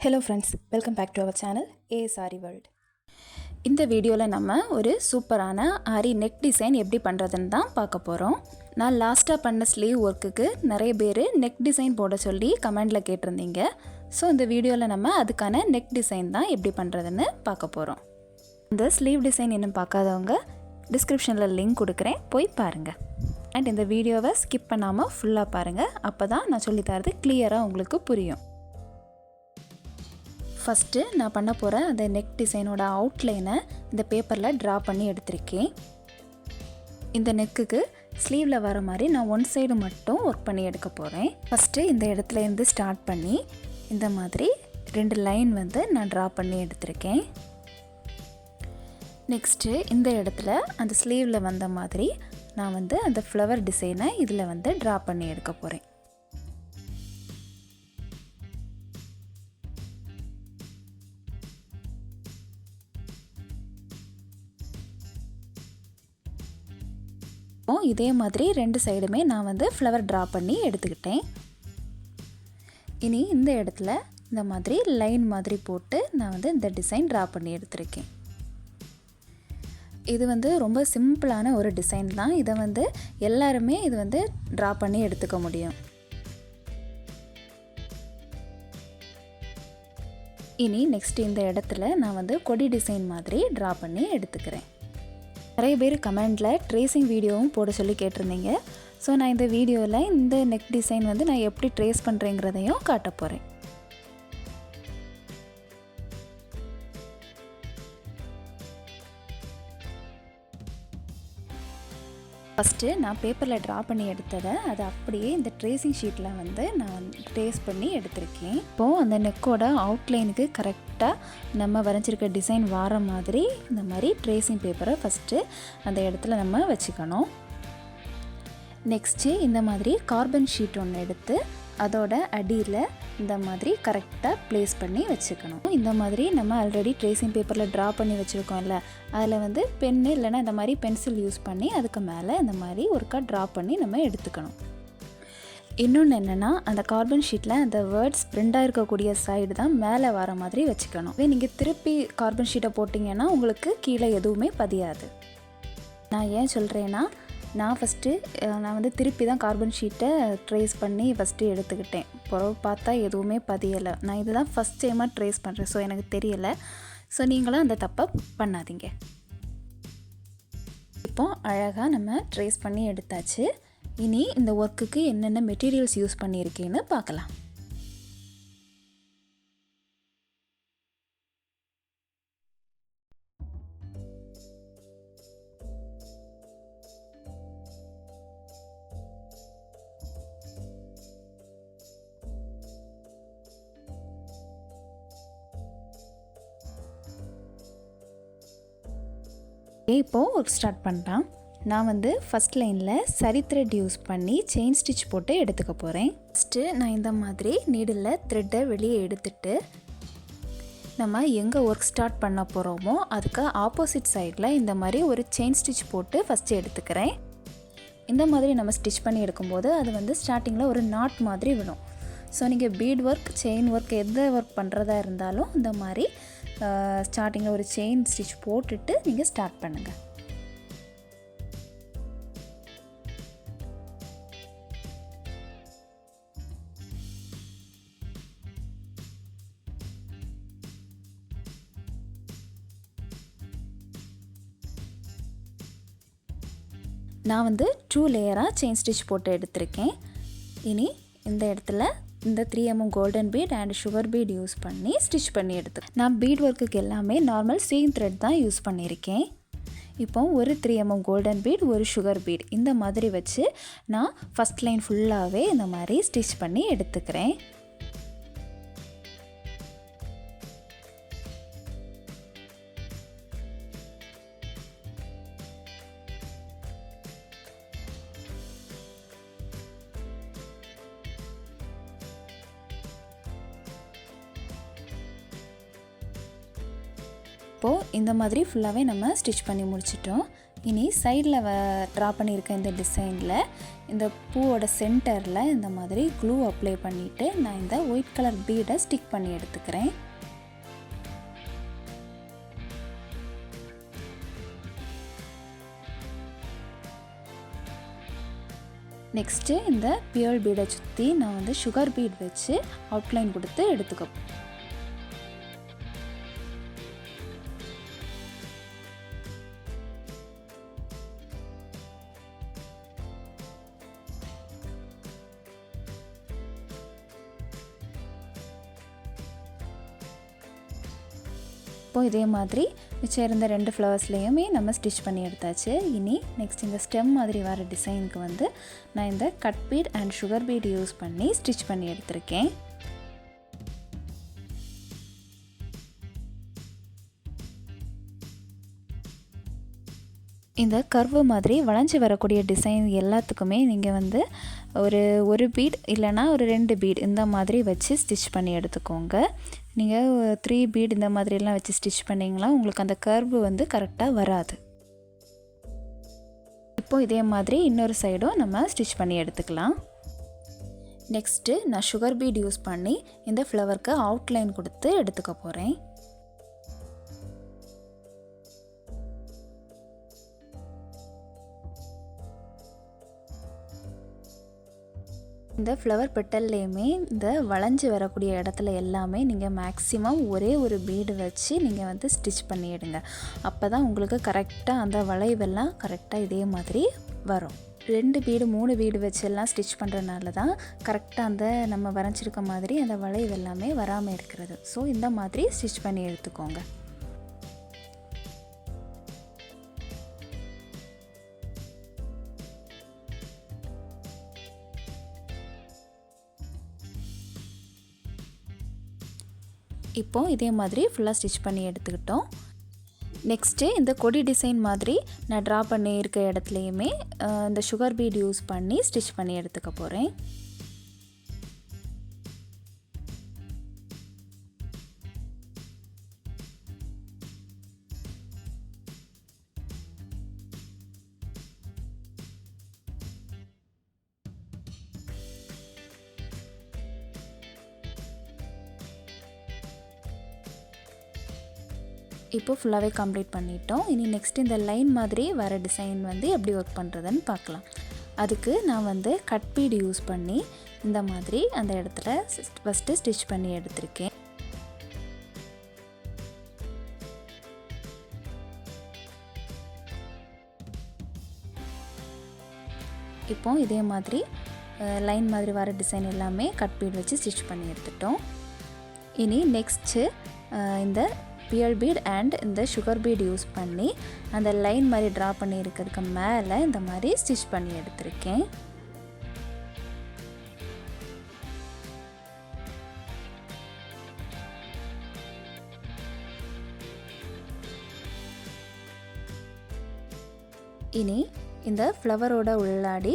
Hello friends, welcome back to our channel Aari World. இந்த வீடியோவில் நம்ம ஒரு சூப்பரான ஆரி நெக் டிசைன் எப்படி பண்ணுறதுன்னு தான் பார்க்க போகிறோம். நான் லாஸ்ட்டாக பண்ண ஸ்லீவ் ஒர்க்குக்கு நிறைய பேர் நெக் டிசைன் போட சொல்லி கமெண்டில் கேட்டிருந்தீங்க. ஸோ இந்த வீடியோவில் நம்ம அதுக்கான நெக் டிசைன் தான் எப்படி பண்ணுறதுன்னு பார்க்க போகிறோம். இந்த ஸ்லீவ் டிசைன் இன்னும் பார்க்காதவங்க டிஸ்கிரிப்ஷனில் லிங்க் கொடுக்குறேன், போய் பாருங்கள். அண்ட் இந்த வீடியோவை ஸ்கிப் பண்ணாமல் ஃபுல்லாக பாருங்கள், அப்போ தான் நான் சொல்லித்தரது கிளியராக உங்களுக்கு புரியும். ஃபஸ்ட்டு நான் பண்ண போகிற அந்த நெக் டிசைனோட அவுட்லைனை இந்த பேப்பரில் ட்ரா பண்ணி எடுத்திருக்கேன். இந்த நெக்குக்கு ஸ்லீவில் வர மாதிரி நான் ஒன் சைடு மட்டும் ஒர்க் பண்ணி எடுக்க போகிறேன். ஃபஸ்ட்டு இந்த இடத்துலேருந்து ஸ்டார்ட் பண்ணி இந்த மாதிரி 2 லைன் வந்து நான் ட்ரா பண்ணி எடுத்திருக்கேன். நெக்ஸ்ட்டு இந்த இடத்துல அந்த ஸ்லீவில் வந்த மாதிரி நான் வந்து அந்த ஃப்ளவர் டிசைனை இதில் வந்து ட்ரா பண்ணி எடுக்க போகிறேன். இதே மாதிரி 2 சைடுமே நான் வந்து ஃப்ளவர் ட்ரா பண்ணி எடுத்துக்கிட்டேன். இனி இந்த இடத்துல இந்த மாதிரி லைன் மாதிரி போட்டு நான் வந்து இந்த டிசைன் ட்ரா பண்ணி எடுத்திருக்கேன். இது வந்து ரொம்ப சிம்பிளான ஒரு டிசைன் தான். இதை வந்து எல்லாருமே இது வந்து ட்ரா பண்ணி எடுத்துக்க முடியும். இனி நெக்ஸ்ட் இந்த இடத்துல நான் வந்து கொடி டிசைன் மாதிரி ட்ரா பண்ணி எடுத்துக்கிறேன். நிறைய பேர் கமெண்டில் ட்ரேசிங் வீடியோவும் போட சொல்லி கேட்டிருந்தீங்க. ஸோ நான் இந்த வீடியோவில் இந்த நெக் டிசைன் வந்து நான் எப்படி ட்ரேஸ் பண்ணுறேங்கிறதையும் காட்ட போகிறேன். ஃபஸ்ட்டு நான் பேப்பரில் ட்ரா பண்ணி எடுத்ததை அதை அப்படியே இந்த ட்ரேசிங் ஷீட்டில் வந்து நான் ட்ரேஸ் பண்ணி எடுத்திருக்கேன். இப்போது அந்த நெக்கோட அவுட்லைனுக்கு கரெக்டாக நம்ம வரைஞ்சிருக்க டிசைன் வர மாதிரி இந்த மாதிரி ட்ரேசிங் பேப்பரை ஃபஸ்ட்டு அந்த இடத்துல நம்ம வச்சுக்கணும். நெக்ஸ்ட்டு இந்த மாதிரி கார்பன் ஷீட் ஒன்று எடுத்து அதோட அடியில் இந்த மாதிரி கரெக்டாக ப்ளேஸ் பண்ணி வச்சுக்கணும். இந்த மாதிரி நம்ம ஆல்ரெடி ட்ரேசிங் பேப்பரில் ட்ரா பண்ணி வச்சுருக்கோம்ல, அதில் வந்து பென்னு இல்லைன்னா இந்த மாதிரி பென்சில் யூஸ் பண்ணி அதுக்கு மேலே இந்த மாதிரி ஒருக்கா ட்ரா பண்ணி நம்ம எடுத்துக்கணும். இன்னொன்று என்னென்னா, அந்த கார்பன் ஷீட்டில் அந்த வேர்ட்ஸ் பிரிண்டாக இருக்கக்கூடிய சைடு தான் மேலே வர மாதிரி வச்சுக்கணும். நீங்கள் திருப்பி கார்பன் ஷீட்டை போட்டிங்கன்னா உங்களுக்கு கீழே எதுவுமே பதியாது. நான் ஏன் சொல்கிறேன்னா, நான் வந்து திருப்பி தான் கார்பன் ஷீட்டை ட்ரேஸ் பண்ணி ஃபஸ்ட்டு எடுத்துக்கிட்டேன். பிறகு பார்த்தா எதுவுமே பதியலை. நான் இதுதான் ஃபஸ்ட் டைமாக ட்ரேஸ் பண்ணுறேன், ஸோ எனக்கு தெரியலை. ஸோ நீங்களும் அந்த தப்பை பண்ணாதீங்க. இப்போ அழகாக நம்ம ட்ரேஸ் பண்ணி எடுத்தாச்சு. இனி இந்த ஒர்க்குக்கு என்னென்ன மெட்டீரியல்ஸ் யூஸ் பண்ணியிருக்கேன்னு பார்க்கலாம். இப்போது ஒர்க் ஸ்டார்ட் பண்ணலாம். நான் வந்து ஃபஸ்ட் லைனில் சரி த்ரெட் யூஸ் பண்ணி செயின் ஸ்டிச் போட்டு எடுத்துக்க போகிறேன். ஃபஸ்ட்டு நான் இந்த மாதிரி நீடில் த்ரெட்டை வெளியே எடுத்துட்டு நம்ம எங்கே ஒர்க் ஸ்டார்ட் பண்ண போகிறோமோ அதுக்கு ஆப்போசிட் சைடில் இந்த மாதிரி ஒரு செயின் ஸ்டிச் போட்டு ஃபஸ்ட்டு எடுத்துக்கிறேன். இந்த மாதிரி நம்ம ஸ்டிச் பண்ணி எடுக்கும்போது அது வந்து ஸ்டார்டிங்கில் ஒரு நாட் மாதிரி விடும். ஸோ நீங்கள் பீட் ஒர்க், செயின் ஒர்க் எந்த ஒர்க் பண்ணுறதா இருந்தாலும் இந்த மாதிரி ஸ்டார்டிங்கில் ஒரு செயின் ஸ்டிச் போட்டுட்டு நீங்கள் ஸ்டார்ட் பண்ணுங்கள். நான் வந்து 2 லேயராக செயின் ஸ்டிச் போட்டு எடுத்திருக்கேன். இனி இந்த இடத்துல இந்த 3mm golden beat and sugar beat use பண்ணி ஸ்டிச் பண்ணி எடுத்து நான் பீட் ஒர்க்குக்கு எல்லாமே நார்மல் சீம் த்ரெட் தான் யூஸ் பண்ணியிருக்கேன். இப்போ ஒரு 3mm கோல்டன் பீட், ஒரு சுகர் பீட் இந்த மாதிரி வச்சு நான் ஃபஸ்ட் லைன் ஃபுல்லாகவே இந்த மாதிரி ஸ்டிச் பண்ணி எடுத்துக்கிறேன். இப்போது இந்த மாதிரி ஃபுல்லாகவே நம்ம ஸ்டிச் பண்ணி முடிச்சிட்டோம். இனி சைடில் ட்ரா பண்ணியிருக்க இந்த டிசைனில் இந்த பூவோட சென்டரில் இந்த மாதிரி க்ளூ அப்ளை பண்ணிவிட்டு நான் இந்த ஒயிட் கலர் பீடை ஸ்டிக் பண்ணி எடுத்துக்கிறேன். நெக்ஸ்ட்டு இந்த பியர் பீடை சுற்றி நான் வந்து சுகர் பீட் வச்சு அவுட்லைன் கொடுத்து எடுத்துக்க. இப்போ இதே மாதிரி மிச்சம் இருந்த 2 ஃப்ளவர்ஸ்லேயுமே நம்ம ஸ்டிச் பண்ணி எடுத்தாச்சு. இனி நெக்ஸ்ட் இந்த ஸ்டெம் மாதிரி வர டிசைனுக்கு வந்து நான் இந்த cut beat and sugar beat use பண்ணி ஸ்டிச் பண்ணி எடுத்திருக்கேன். இந்த கர்வு மாதிரி வளைஞ்சி வரக்கூடிய டிசைன் எல்லாத்துக்குமே நீங்கள் வந்து ஒரு பீட் இல்லைனா ஒரு 2 பீட் இந்த மாதிரி வச்சு ஸ்டிச் பண்ணி எடுத்துக்கோங்க. நீங்கள் 3 பீட் இந்த மாதிரிலாம் வச்சு ஸ்டிச் பண்ணிங்கன்னா உங்களுக்கு அந்த கர்வு வந்து கரெக்டாக வராது. இப்போ இதே மாதிரி இன்னொரு சைடும் நம்ம ஸ்டிச் பண்ணி எடுத்துக்கலாம். நெக்ஸ்ட்டு நான் சுகர் பீட் யூஸ் பண்ணி இந்த ஃப்ளவருக்கு அவுட்லைன் கொடுத்து எடுத்துக்க போகிறேன். இந்த ஃப்ளவர் பெட்டல்லையுமே இந்த வளைஞ்சி வரக்கூடிய இடத்துல எல்லாமே நீங்கள் மேக்ஸிமம் ஒரே ஒரு பீடு வச்சு நீங்கள் வந்து ஸ்டிச் பண்ணிடுங்க. அப்போ தான் உங்களுக்கு கரெக்டாக அந்த வளைவெல்லாம் கரெக்டாக இதே மாதிரி வரும். 2 பீடு 3 பீடு வச்செல்லாம் ஸ்டிச் பண்ணுறதுனால தான் கரெக்டாக அந்த நம்ம வரைஞ்சிருக்க மாதிரி அந்த வளைவு எல்லாமே வராமல் இருக்கிறது. ஸோ இந்த மாதிரி ஸ்டிச் பண்ணி எடுத்துக்கோங்க. இப்போ இதே மாதிரி ஃபுல்லாக ஸ்டிச் பண்ணி எடுத்துக்கிட்டோம். நெக்ஸ்ட்டு இந்த கொடி டிசைன் மாதிரி நான் ட்ரா பண்ணி இருக்க இடத்துலையுமே இந்த சுகர் பீட் யூஸ் பண்ணி ஸ்டிச் பண்ணி எடுத்துக்க போகிறேன். இப்போ ஃபுல்லாகவே கம்ப்ளீட் பண்ணிட்டோம். இனி நெக்ஸ்ட் இந்த லைன் மாதிரி வர டிசைன் வந்து எப்படி ஒர்க் பண்ணுறதுன்னு பார்க்கலாம். அதுக்கு நான் வந்து கட் பீட் யூஸ் பண்ணி இந்த மாதிரி அந்த இடத்துல ஃபஸ்ட்டு ஸ்டிச் பண்ணி எடுத்திருக்கேன். இப்போ இதே மாதிரி லைன் மாதிரி வர டிசைன் எல்லாமே கட் பீட் வச்சு ஸ்டிச் பண்ணி எடுத்துட்டோம். இனி நெக்ஸ்ட்டு இந்த பியர் பீட் அண்ட் இந்த சுகர் பீட் யூஸ் பண்ணி அந்த லைன் மாதிரி ட்ரா பண்ணி இருக்கிறதுக்கு மேலே இந்த மாதிரி ஸ்டிச் பண்ணி எடுத்திருக்கேன். இனி இந்த ஃப்ளவரோட உள்ளாடி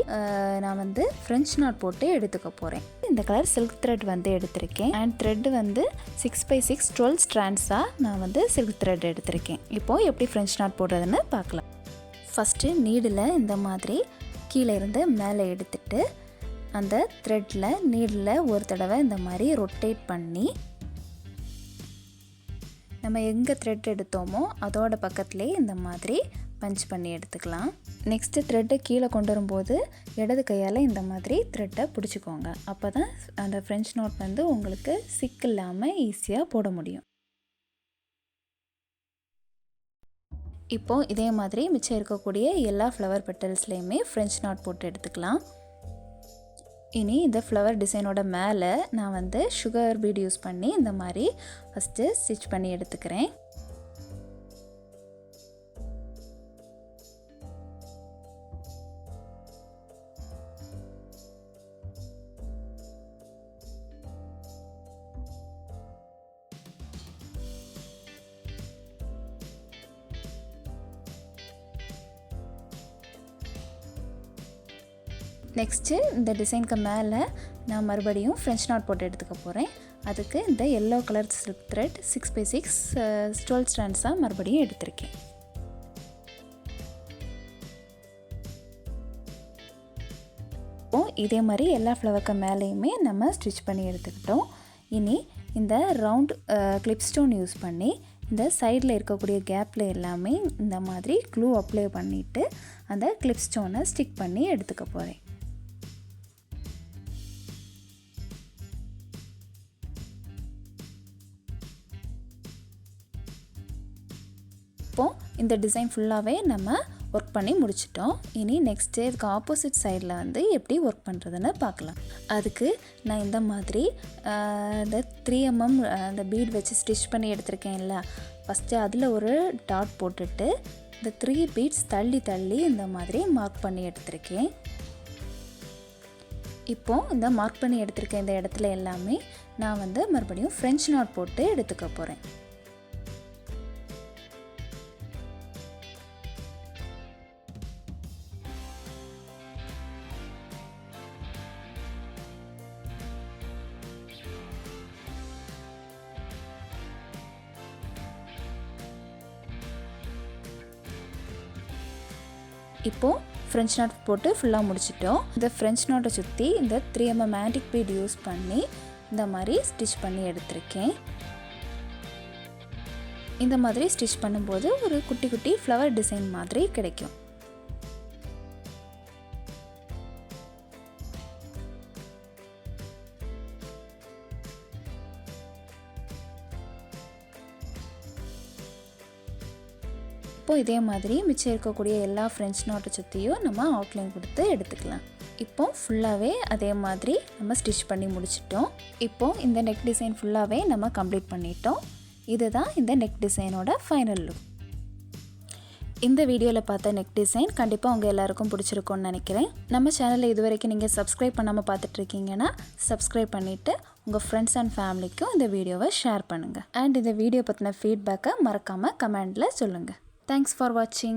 நான் வந்து ஃப்ரெஞ்ச் நாட் போட்டு எடுத்துக்க போகிறேன். இந்த கலர் சில்க் த்ரெட் வந்து எடுத்திருக்கேன். அண்ட் த்ரெட் வந்து 6x6 12 ஸ்ட்ராண்ட்ஸாக நான் வந்து சில்க் த்ரெட் எடுத்திருக்கேன். இப்போது எப்படி ஃப்ரெஞ்ச் நாட் போடுறதுன்னு பார்க்கலாம். ஃபஸ்ட்டு நீடில் இந்த மாதிரி கீழே இருந்து மேலே எடுத்துட்டு அந்த த்ரெட்டில் நீடில் ஒரு தடவை இந்த மாதிரி ரொட்டேட் பண்ணி நம்ம எங்கே த்ரெட் எடுத்தோமோ அதோட பக்கத்துலேயே இந்த மாதிரி பஞ்ச் பண்ணி எடுத்துக்கலாம். நெக்ஸ்ட்டு த்ரெட்டை கீழே கொண்டு வரும்போது இடது கையால் இந்த மாதிரி த்ரெட்டை பிடிச்சிக்கோங்க. அப்போ தான் அந்த ஃப்ரெஞ்ச் நாட் வந்து உங்களுக்கு சிக் இல்லாமல் ஈஸியாக போட முடியும். இப்போது இதே மாதிரி மிச்சம் இருக்கக்கூடிய எல்லா ஃப்ளவர் பெட்டல்ஸ்லேயுமே ஃப்ரெஞ்ச் நாட் போட்டு எடுத்துக்கலாம். இனி இந்த ஃப்ளவர் டிசைனோட மேலே நான் வந்து சுகர் பீட் யூஸ் பண்ணி இந்த மாதிரி ஃபஸ்ட்டு ஸ்டிச் பண்ணி எடுத்துக்கிறேன். நெக்ஸ்ட்டு இந்த டிசைனுக்கு மேலே நான் மறுபடியும் ஃப்ரெஞ்ச் நாட் போட்டு எடுத்துக்க போகிறேன். அதுக்கு இந்த yellow colour silk thread 6x6 12 ஸ்ட்ராண்ட்ஸாக மறுபடியும் எடுத்திருக்கேன். இதே மாதிரி எல்லா ஃப்ளவருக்கு மேலேயுமே நம்ம ஸ்டிச் பண்ணி எடுத்துக்கிட்டோம். இனி இந்த ரவுண்ட் கிளிப் ஸ்டோன் யூஸ் பண்ணி இந்த சைடில் இருக்கக்கூடிய கேப்பில் எல்லாமே இந்த மாதிரி க்ளூ அப்ளை பண்ணிவிட்டு அந்த கிளிப் ஸ்டோனை ஸ்டிக் பண்ணி எடுத்துக்க போகிறேன். இப்போது இந்த டிசைன் ஃபுல்லாகவே நம்ம ஒர்க் பண்ணி முடிச்சிட்டோம். இனி நெக்ஸ்ட்டு இதுக்கு ஆப்போசிட் சைடில் வந்து எப்படி ஒர்க் பண்ணுறதுன்னு பார்க்கலாம். அதுக்கு நான் இந்த மாதிரி இந்த 3mm அந்த பீட் வச்சு ஸ்டிச் பண்ணி எடுத்திருக்கேன்ல, ஃபஸ்ட்டு அதில் ஒரு டாட் போட்டுட்டு இந்த 3 பீட்ஸ் தள்ளி தள்ளி இந்த மாதிரி மார்க் பண்ணி எடுத்திருக்கேன். இப்போது இந்த மார்க் பண்ணி எடுத்திருக்கேன் இந்த இடத்துல எல்லாமே நான் வந்து மறுபடியும் ஃப்ரெஞ்ச் நாட் போட்டு எடுத்துக்க போகிறேன். இப்போது ஃப்ரெஞ்ச் நாட் போட்டு ஃபுல்லாக முடிச்சிட்டோம். இந்த ஃப்ரெஞ்ச் நாட்டை சுற்றி இந்த 3mm ஆன்டிக் பீட் யூஸ் பண்ணி இந்த மாதிரி ஸ்டிச் பண்ணி எடுத்திருக்கேன். இந்த மாதிரி ஸ்டிச் பண்ணும்போது ஒரு குட்டி குட்டி ஃப்ளவர் டிசைன் மாதிரி கிடைக்கும். இப்போ இதே மாதிரி மிச்சம் இருக்கக்கூடிய எல்லா ஃப்ரெஞ்ச் நாட்டை சுற்றியும் நம்ம அவுட்லைன் கொடுத்து எடுத்துக்கலாம். இப்போ ஃபுல்லாகவே அதே மாதிரி நம்ம ஸ்டிச் பண்ணி முடிச்சிட்டோம். இப்போது இந்த நெக் டிசைன் ஃபுல்லாகவே நம்ம கம்ப்ளீட் பண்ணிட்டோம். இதுதான் இந்த நெக் டிசைனோட ஃபைனல் லுக். இந்த வீடியோவில் பார்த்த நெக் டிசைன் கண்டிப்பாக உங்கள் எல்லாருக்கும் பிடிச்சிருக்கும்னு நினைக்கிறேன். நம்ம சேனலில் இது வரைக்கும் நீங்கள் சப்ஸ்கிரைப் பண்ணாமல் பார்த்துட்ருக்கீங்கன்னா சப்ஸ்கிரைப் பண்ணிவிட்டு உங்கள் ஃப்ரெண்ட்ஸ் அண்ட் ஃபேமிலிக்கும் இந்த வீடியோவை ஷேர் பண்ணுங்கள். அண்ட் இந்த வீடியோ பற்றின ஃபீட்பேக்கை மறக்காமல் கமெண்டில் சொல்லுங்கள். Thanks for watching.